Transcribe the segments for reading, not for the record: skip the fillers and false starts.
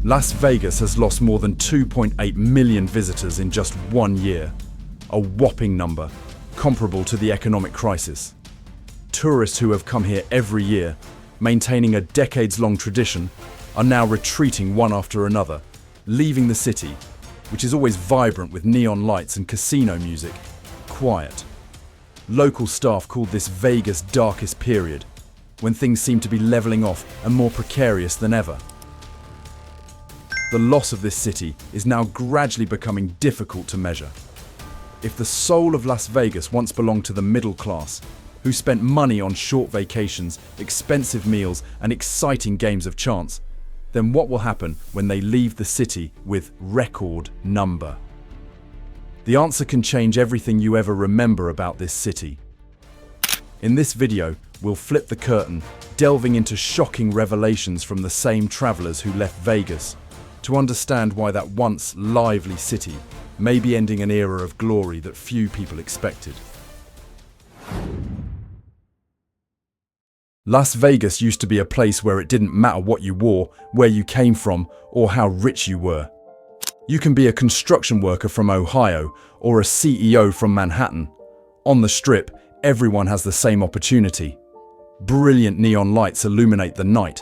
Las Vegas has lost more than 2.8 million visitors in just 1 year, a whopping number, comparable to the economic crisis. Tourists who have come here every year, maintaining a decades-long tradition, are now retreating one after another, leaving the city, which is always vibrant with neon lights and casino music, quiet. Local staff called this Vegas' darkest period, when things seem to be leveling off and more precarious than ever. The loss of this city is now gradually becoming difficult to measure. If the soul of Las Vegas once belonged to the middle class, who spent money on short vacations, expensive meals, and exciting games of chance, then what will happen when they leave the city with record number? The answer can change everything you ever remember about this city. In this video, we'll flip the curtain, delving into shocking revelations from the same travelers who left Vegas, to understand why that once lively city may be ending an era of glory that few people expected. Las Vegas used to be a place where it didn't matter what you wore, where you came from, or how rich you were. You can be a construction worker from Ohio or a CEO from Manhattan. On the Strip, everyone has the same opportunity. Brilliant neon lights illuminate the night.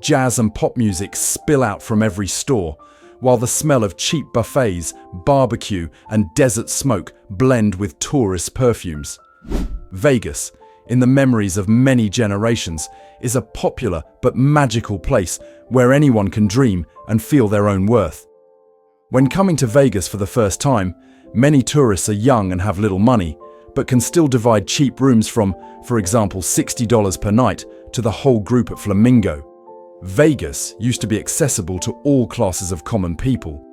Jazz and pop music spill out from every store, while the smell of cheap buffets, barbecue, and desert smoke blend with tourist perfumes. Vegas, in the memories of many generations, is a popular but magical place where anyone can dream and feel their own worth. When coming to Vegas for the first time, many tourists are young and have little money, but can still divide cheap rooms from, for example, $60 per night to the whole group at Flamingo. Vegas used to be accessible to all classes of common people.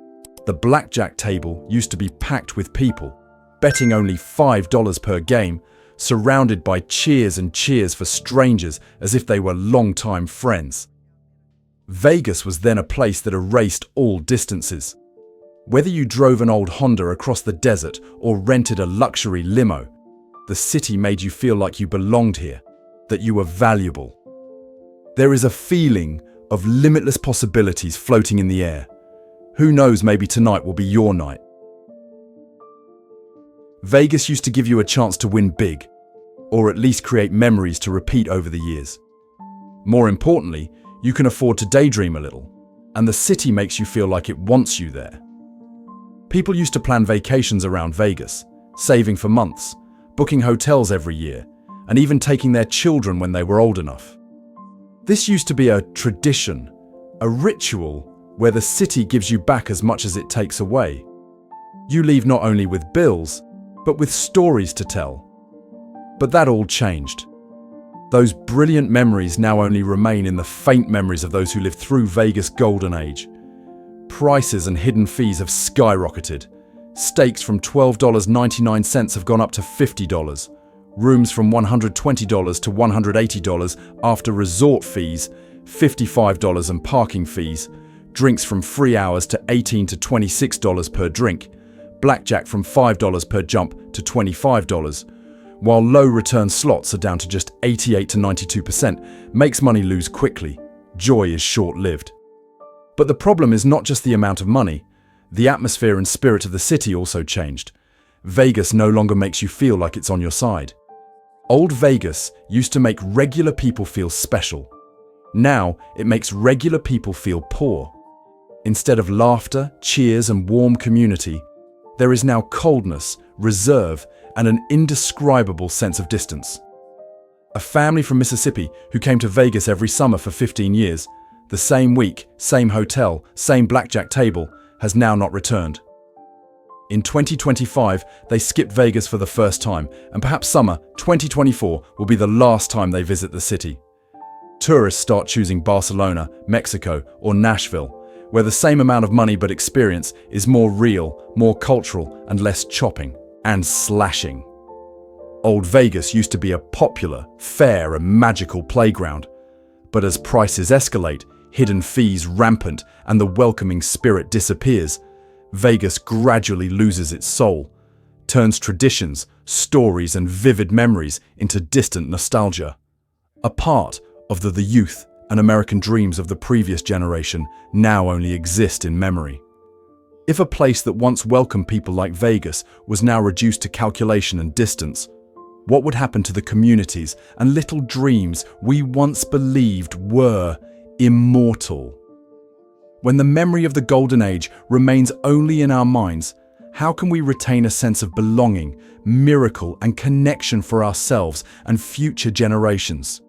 The blackjack table used to be packed with people, betting only $5 per game, surrounded by cheers and cheers for strangers as if they were longtime friends. Vegas was then a place that erased all distances. Whether you drove an old Honda across the desert or rented a luxury limo, the city made you feel like you belonged here, that you were valuable. There is a feeling of limitless possibilities floating in the air. Who knows, maybe tonight will be your night. Vegas used to give you a chance to win big, or at least create memories to repeat over the years. More importantly, you can afford to daydream a little, and the city makes you feel like it wants you there. People used to plan vacations around Vegas, saving for months, booking hotels every year, and even taking their children when they were old enough. This used to be a tradition, a ritual where the city gives you back as much as it takes away. You leave not only with bills, but with stories to tell. But that all changed. Those brilliant memories now only remain in the faint memories of those who lived through Vegas' golden age. Prices and hidden fees have skyrocketed. Steaks from $12.99 have gone up to $50. Rooms from $120 to $180 after resort fees, $55 and parking fees. Drinks from free hours to $18 to $26 per drink. Blackjack from $5 per jump to $25. While low return slots are down to just 88 to 92%, makes money lose quickly. Joy is short-lived. But the problem is not just the amount of money. The atmosphere and spirit of the city also changed. Vegas no longer makes you feel like it's on your side. Old Vegas used to make regular people feel special. Now it makes regular people feel poor. Instead of laughter, cheers, and warm community, there is now coldness, reserve, and an indescribable sense of distance. A family from Mississippi who came to Vegas every summer for 15 years, the same week, same hotel, same blackjack table, has now not returned. In 2025, they skipped Vegas for the first time, and perhaps summer 2024 will be the last time they visit the city. Tourists start choosing Barcelona, Mexico, or Nashville, where the same amount of money but experience is more real, more cultural, and less chopping and slashing. Old Vegas used to be a popular, fair, and magical playground. But as prices escalate, hidden fees rampant, and the welcoming spirit disappears, Vegas gradually loses its soul, turns traditions, stories, and vivid memories into distant nostalgia. A part of the youth and American dreams of the previous generation now only exist in memory. If a place that once welcomed people like Vegas was now reduced to calculation and distance, what would happen to the communities and little dreams we once believed were immortal? When the memory of the golden age remains only in our minds, how can we retain a sense of belonging, miracle, and connection for ourselves and future generations?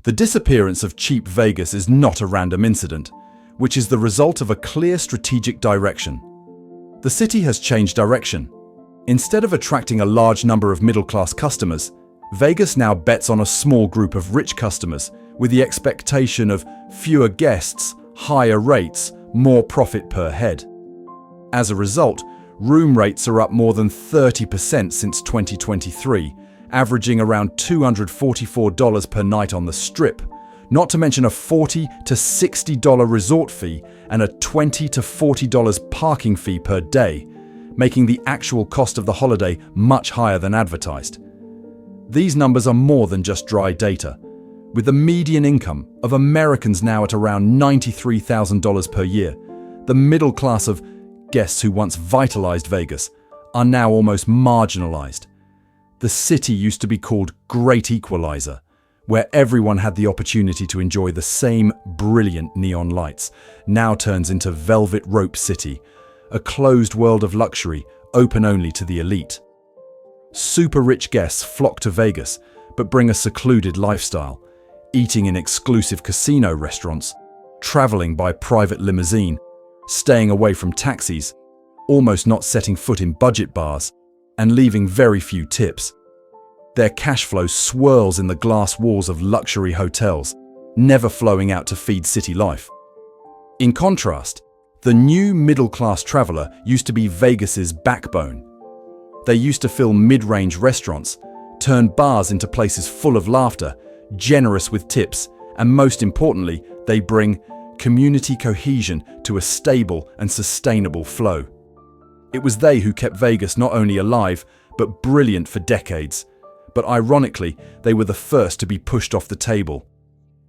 The disappearance of cheap Vegas is not a random incident, which is the result of a clear strategic direction. The city has changed direction. Instead of attracting a large number of middle-class customers, Vegas now bets on a small group of rich customers with the expectation of fewer guests, higher rates, more profit per head. As a result, room rates are up more than 30% since 2023, averaging around $244 per night on the Strip, not to mention a $40 to $60 resort fee and a $20 to $40 parking fee per day, making the actual cost of the holiday much higher than advertised. These numbers are more than just dry data. With the median income of Americans now at around $93,000 per year, the middle class of guests who once vitalized Vegas are now almost marginalized. The city used to be called Great Equalizer, where everyone had the opportunity to enjoy the same brilliant neon lights, now turns into Velvet Rope City, a closed world of luxury open only to the elite. Super rich guests flock to Vegas, but bring a secluded lifestyle, eating in exclusive casino restaurants, traveling by private limousine, staying away from taxis, almost not setting foot in budget bars, and leaving very few tips. Their cash flow swirls in the glass walls of luxury hotels, never flowing out to feed city life. In contrast, the new middle-class traveler used to be Vegas's backbone. They used to fill mid-range restaurants, turn bars into places full of laughter, generous with tips, and most importantly, they bring community cohesion to a stable and sustainable flow. It was they who kept Vegas not only alive, but brilliant for decades. But ironically, they were the first to be pushed off the table.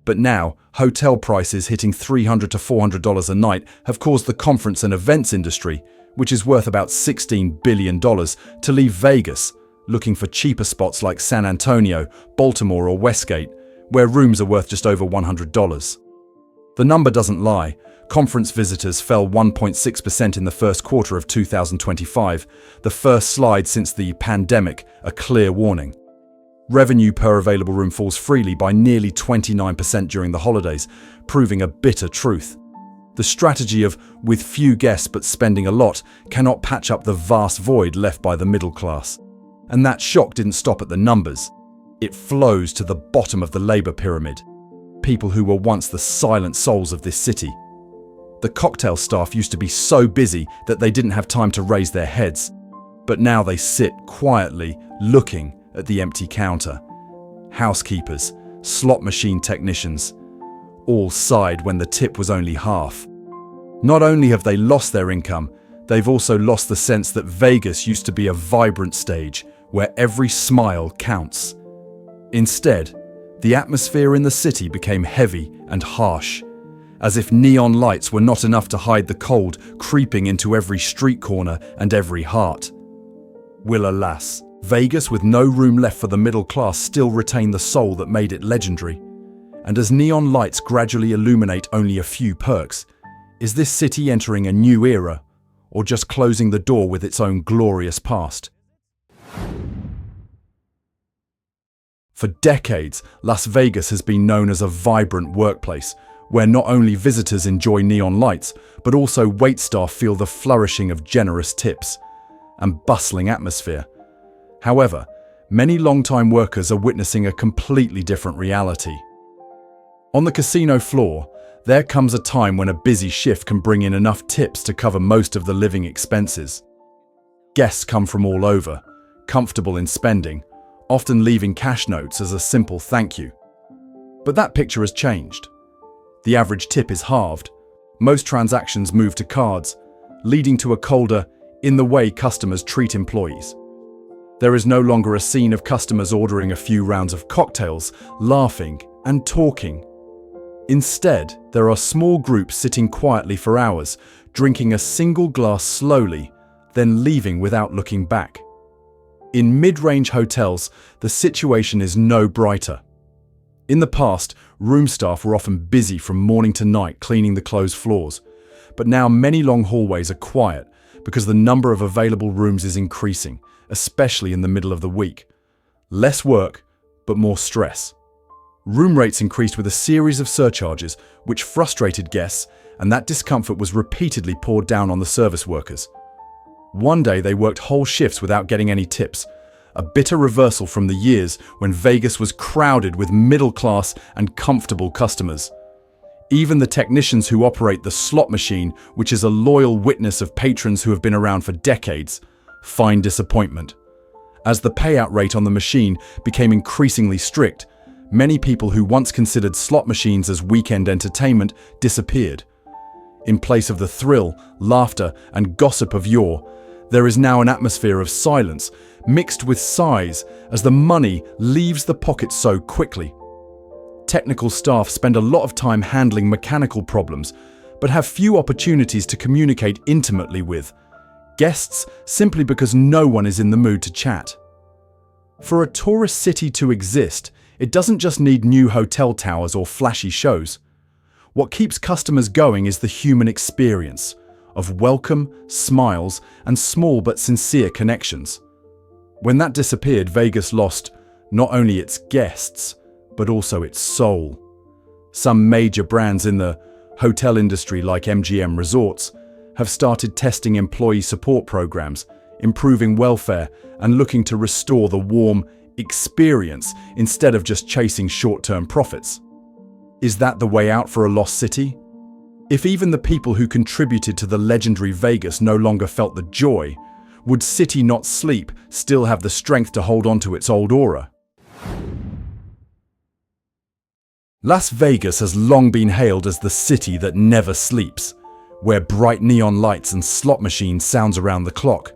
But now, hotel prices hitting $300 to $400 a night have caused the conference and events industry, which is worth about $16 billion, to leave Vegas, looking for cheaper spots like San Antonio, Baltimore or Westgate, where rooms are worth just over $100. The number doesn't lie. Conference visitors fell 1.6% in the first quarter of 2025, the first slide since the pandemic, a clear warning. Revenue per available room falls freely by nearly 29% during the holidays, proving a bitter truth. The strategy of with few guests but spending a lot cannot patch up the vast void left by the middle class. And that shock didn't stop at the numbers. It flows to the bottom of the labor pyramid. People who were once the silent souls of this city. The cocktail staff used to be so busy that they didn't have time to raise their heads. But now they sit quietly, looking at the empty counter. Housekeepers, slot machine technicians, all sighed when the tip was only half. Not only have they lost their income, they've also lost the sense that Vegas used to be a vibrant stage where every smile counts. Instead, the atmosphere in the city became heavy and harsh, as if neon lights were not enough to hide the cold creeping into every street corner and every heart. Will, alas, Vegas with no room left for the middle class still retain the soul that made it legendary? And as neon lights gradually illuminate only a few perks, is this city entering a new era, or just closing the door with its own glorious past? For decades, Las Vegas has been known as a vibrant workplace, where not only visitors enjoy neon lights, but also waitstaff feel the flourishing of generous tips and bustling atmosphere. However, many long-time workers are witnessing a completely different reality. On the casino floor, there comes a time when a busy shift can bring in enough tips to cover most of the living expenses. Guests come from all over, comfortable in spending, often leaving cash notes as a simple thank you. But that picture has changed. The average tip is halved. Most transactions move to cards, leading to a colder, in the way customers treat employees. There is no longer a scene of customers ordering a few rounds of cocktails, laughing and talking. Instead, there are small groups sitting quietly for hours, drinking a single glass slowly, then leaving without looking back. In mid-range hotels, the situation is no brighter. In the past, room staff were often busy from morning to night cleaning the closed floors, but now many long hallways are quiet because the number of available rooms is increasing, especially in the middle of the week. Less work, but more stress. Room rates increased with a series of surcharges, which frustrated guests, and that discomfort was repeatedly poured down on the service workers. One day they worked whole shifts without getting any tips, a bitter reversal from the years when Vegas was crowded with middle-class and comfortable customers. Even the technicians who operate the slot machine, which is a loyal witness of patrons who have been around for decades, find disappointment. As the payout rate on the machine became increasingly strict, many people who once considered slot machines as weekend entertainment disappeared. In place of the thrill, laughter, and gossip of yore, there is now an atmosphere of silence, mixed with sighs, as the money leaves the pocket so quickly. Technical staff spend a lot of time handling mechanical problems, but have few opportunities to communicate intimately with guests simply because no one is in the mood to chat. For a tourist city to exist, it doesn't just need new hotel towers or flashy shows. What keeps customers going is the human experience of welcome, smiles, and small but sincere connections. When that disappeared, Vegas lost not only its guests, but also its soul. Some major brands in the hotel industry, like MGM Resorts, have started testing employee support programs, improving welfare, and looking to restore the warm experience instead of just chasing short-term profits. Is that the way out for a lost city? If even the people who contributed to the legendary Vegas no longer felt the joy, would City Not Sleep still have the strength to hold on to its old aura? Las Vegas has long been hailed as the city that never sleeps, where bright neon lights and slot machines sounds around the clock.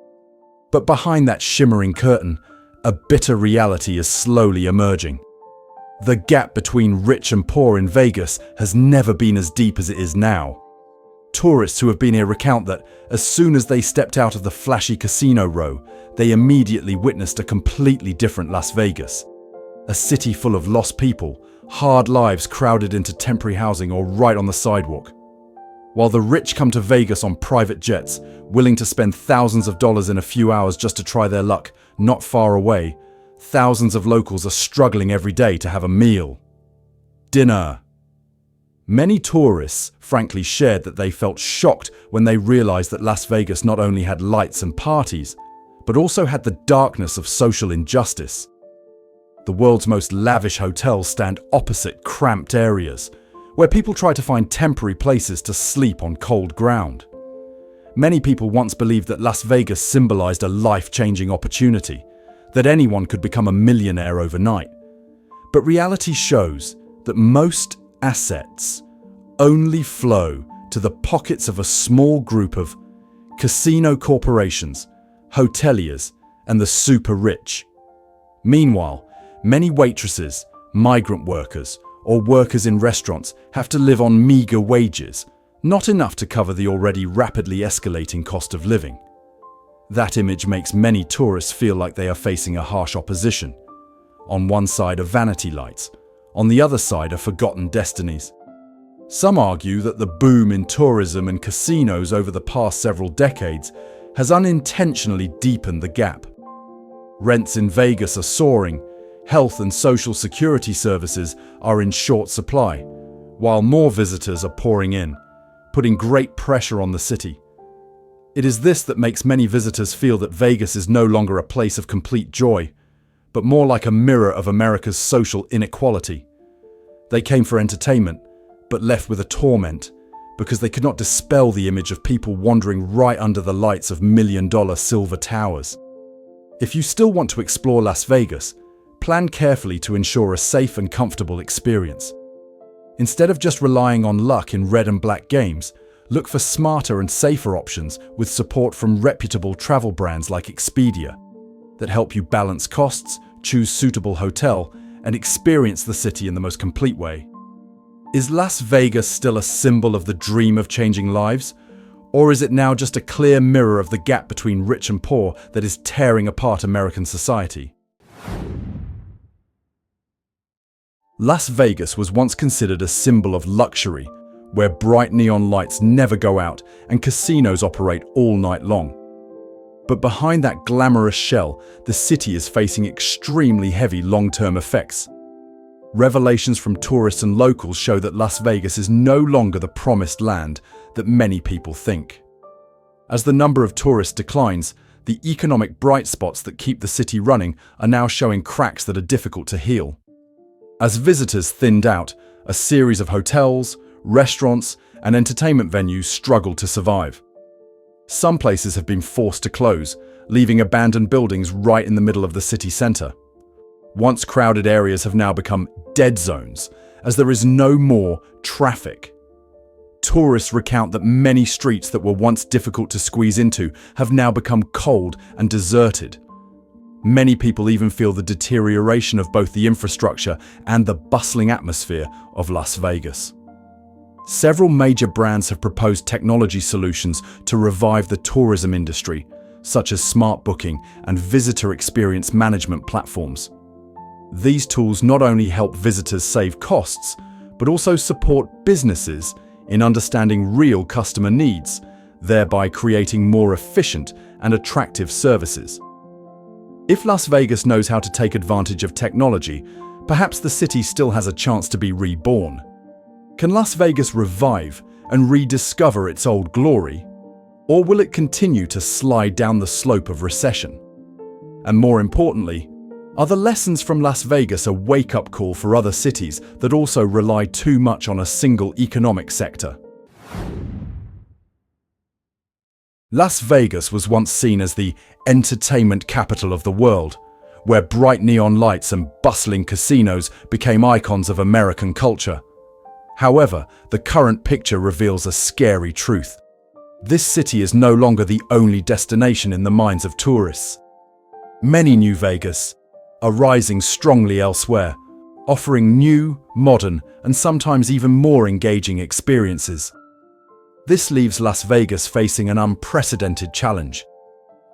But behind that shimmering curtain, a bitter reality is slowly emerging. The gap between rich and poor in Vegas has never been as deep as it is now. Tourists who have been here recount that as soon as they stepped out of the flashy casino row, they immediately witnessed a completely different Las Vegas. A city full of lost people, hard lives crowded into temporary housing or right on the sidewalk. While the rich come to Vegas on private jets, willing to spend thousands of dollars in a few hours just to try their luck, not far away, thousands of locals are struggling every day to have a meal. Dinner. Many tourists frankly shared that they felt shocked when they realized that Las Vegas not only had lights and parties, but also had the darkness of social injustice. The world's most lavish hotels stand opposite cramped areas, where people try to find temporary places to sleep on cold ground. Many people once believed that Las Vegas symbolized a life-changing opportunity, that anyone could become a millionaire overnight. But reality shows that most assets only flow to the pockets of a small group of casino corporations, hoteliers, and the super rich. Meanwhile, many waitresses, migrant workers, or workers in restaurants have to live on meager wages, not enough to cover the already rapidly escalating cost of living. That image makes many tourists feel like they are facing a harsh opposition. On one side are vanity lights, on the other side are forgotten destinies. Some argue that the boom in tourism and casinos over the past several decades has unintentionally deepened the gap. Rents in Vegas are soaring, health and social security services are in short supply, while more visitors are pouring in, putting great pressure on the city. It is this that makes many visitors feel that Vegas is no longer a place of complete joy, but more like a mirror of America's social inequality. They came for entertainment, but left with a torment, because they could not dispel the image of people wandering right under the lights of million-dollar silver towers. If you still want to explore Las Vegas, plan carefully to ensure a safe and comfortable experience. Instead of just relying on luck in red and black games, look for smarter and safer options with support from reputable travel brands like Expedia. that help you balance costs, choose suitable hotel, and experience the city in the most complete way. Is Las Vegas still a symbol of the dream of changing lives? Or is it now just a clear mirror of the gap between rich and poor that is tearing apart American society? Las Vegas was once considered a symbol of luxury, where bright neon lights never go out and casinos operate all night long. But behind that glamorous shell, the city is facing extremely heavy long-term effects. Revelations from tourists and locals show that Las Vegas is no longer the promised land that many people think. As the number of tourists declines, the economic bright spots that keep the city running are now showing cracks that are difficult to heal. As visitors thinned out, a series of hotels, restaurants, and entertainment venues struggle to survive. Some places have been forced to close, leaving abandoned buildings right in the middle of the city center. Once crowded areas have now become dead zones, as there is no more traffic. Tourists recount that many streets that were once difficult to squeeze into have now become cold and deserted. Many people even feel the deterioration of both the infrastructure and the bustling atmosphere of Las Vegas. Several major brands have proposed technology solutions to revive the tourism industry, such as smart booking and visitor experience management platforms. These tools not only help visitors save costs, but also support businesses in understanding real customer needs, thereby creating more efficient and attractive services. If Las Vegas knows how to take advantage of technology, perhaps the city still has a chance to be reborn. Can Las Vegas revive and rediscover its old glory? Or will it continue to slide down the slope of recession? And more importantly, are the lessons from Las Vegas a wake-up call for other cities that also rely too much on a single economic sector? Las Vegas was once seen as the entertainment capital of the world, where bright neon lights and bustling casinos became icons of American culture. However, the current picture reveals a scary truth. This city is no longer the only destination in the minds of tourists. Many new Vegas are rising strongly elsewhere, offering new, modern, and sometimes even more engaging experiences. This leaves Las Vegas facing an unprecedented challenge,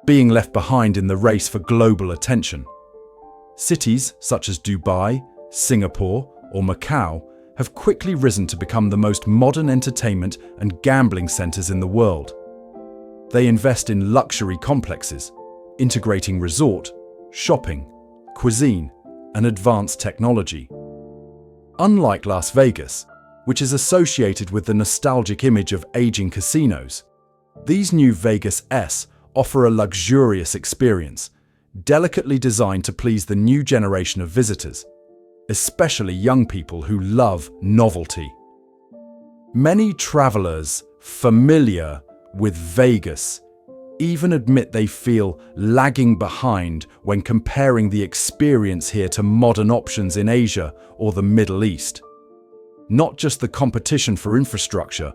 being left behind in the race for global attention. Cities such as Dubai, Singapore, or Macau have quickly risen to become the most modern entertainment and gambling centers in the world. They invest in luxury complexes, integrating resort, shopping, cuisine, and advanced technology. Unlike Las Vegas, which is associated with the nostalgic image of aging casinos, these new Vegas' offer a luxurious experience, delicately designed to please the new generation of visitors, especially young people who love novelty. Many travelers familiar with Vegas even admit they feel lagging behind when comparing the experience here to modern options in Asia or the Middle East. Not just the competition for infrastructure,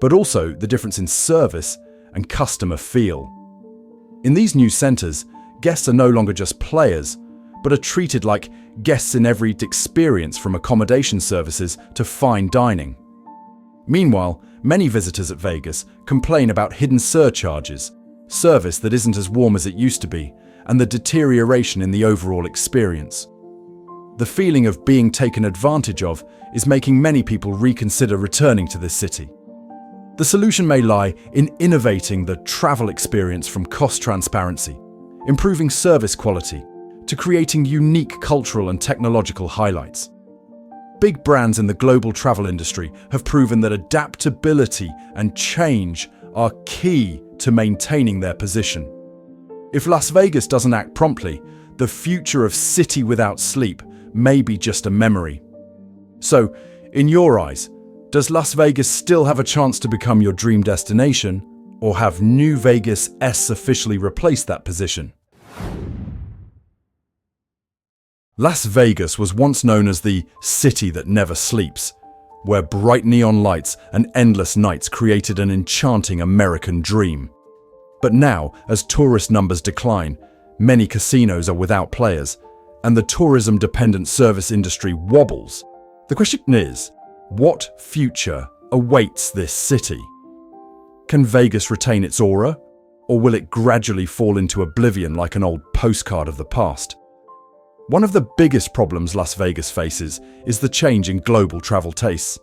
but also the difference in service and customer feel. In these new centers, guests are no longer just players, but are treated like guests in every experience, from accommodation services to fine dining. Meanwhile, many visitors at Vegas complain about hidden surcharges, service that isn't as warm as it used to be, and the deterioration in the overall experience. The feeling of being taken advantage of is making many people reconsider returning to this city. The solution may lie in innovating the travel experience, from cost transparency, improving service quality, to creating unique cultural and technological highlights. Big brands in the global travel industry have proven that adaptability and change are key to maintaining their position. If Las Vegas doesn't act promptly, the future of City Without Sleep may be just a memory. So, in your eyes, does Las Vegas still have a chance to become your dream destination, or have New Vegas officially replaced that position? Las Vegas was once known as the city that never sleeps, where bright neon lights and endless nights created an enchanting American dream. But now, as tourist numbers decline, Many casinos are without players, and the tourism-dependent service industry wobbles. The question is, what future awaits this city? Can Vegas retain its aura, or will it gradually fall into oblivion like an old postcard of the past? One of the biggest problems Las Vegas faces is the change in global travel tastes.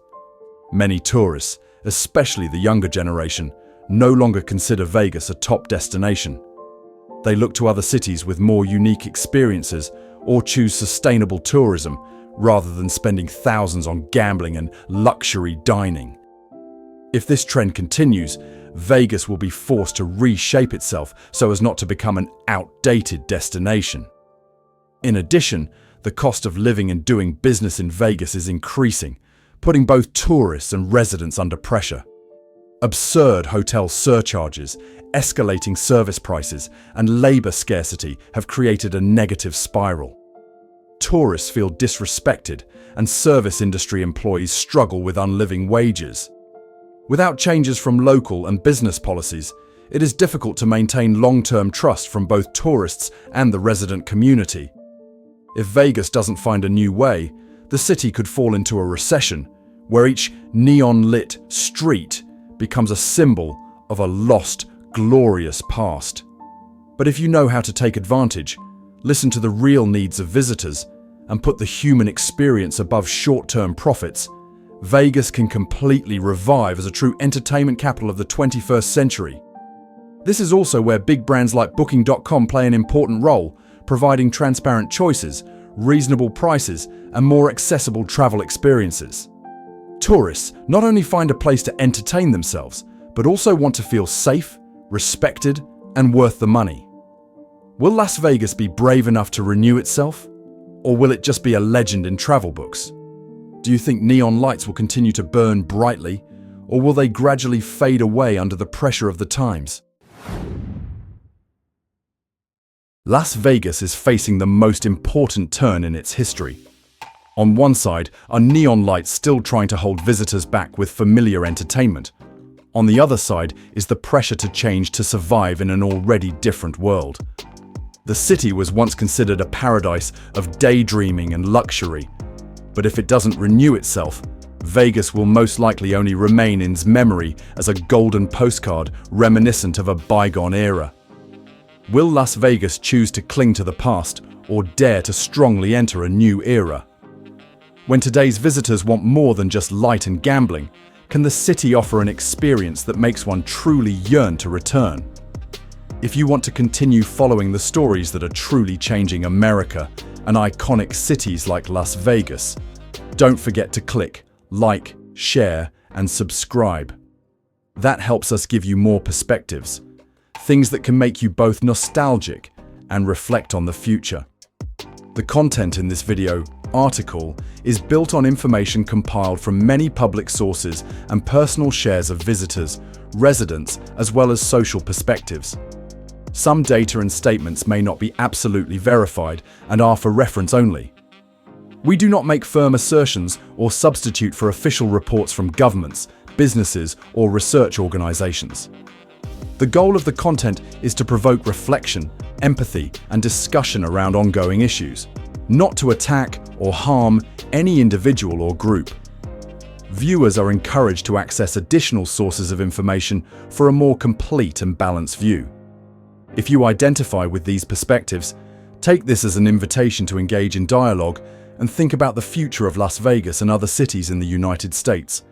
Many tourists, especially the younger generation, no longer consider Vegas a top destination. They look to other cities with more unique experiences or choose sustainable tourism rather than spending thousands on gambling and luxury dining. If this trend continues, Vegas will be forced to reshape itself so as not to become an outdated destination. In addition, the cost of living and doing business in Vegas is increasing, putting both tourists and residents under pressure. Absurd hotel surcharges, escalating service prices, and labor scarcity have created a negative spiral. Tourists feel disrespected, and service industry employees struggle with unliving wages. Without changes from local and business policies, it is difficult to maintain long-term trust from both tourists and the resident community. If Vegas doesn't find a new way, the city could fall into a recession, where each neon-lit street becomes a symbol of a lost, glorious past. But if you know how to take advantage, listen to the real needs of visitors, and put the human experience above short-term profits, Vegas can completely revive as a true entertainment capital of the 21st century. This is also where big brands like Booking.com play an important role, providing transparent choices, reasonable prices, and more accessible travel experiences. Tourists not only find a place to entertain themselves, but also want to feel safe, respected, and worth the money. Will Las Vegas be brave enough to renew itself? Or will it just be a legend in travel books? Do you think neon lights will continue to burn brightly, or will they gradually fade away under the pressure of the times? Las Vegas is facing the most important turn in its history. On one side are neon lights still trying to hold visitors back with familiar entertainment. On the other side is the pressure to change to survive in an already different world. The city was once considered a paradise of daydreaming and luxury, but if it doesn't renew itself, Vegas will most likely only remain in memory as a golden postcard reminiscent of a bygone era. Will Las Vegas choose to cling to the past or dare to strongly enter a new era? When today's visitors want more than just light and gambling, can the city offer an experience that makes one truly yearn to return? If you want to continue following the stories that are truly changing America and iconic cities like Las Vegas, don't forget to click like, share, and subscribe. That helps us give you more perspectives, things that can make you both nostalgic and reflect on the future. The content in this article is built on information compiled from many public sources and personal shares of visitors, residents, as well as social perspectives. Some data and statements may not be absolutely verified and are for reference only. We do not make firm assertions or substitute for official reports from governments, businesses, or research organizations. The goal of the content is to provoke reflection, empathy, and discussion around ongoing issues, not to attack or harm any individual or group. Viewers are encouraged to access additional sources of information for a more complete and balanced view. If you identify with these perspectives, take this as an invitation to engage in dialogue and think about the future of Las Vegas and other cities in the United States.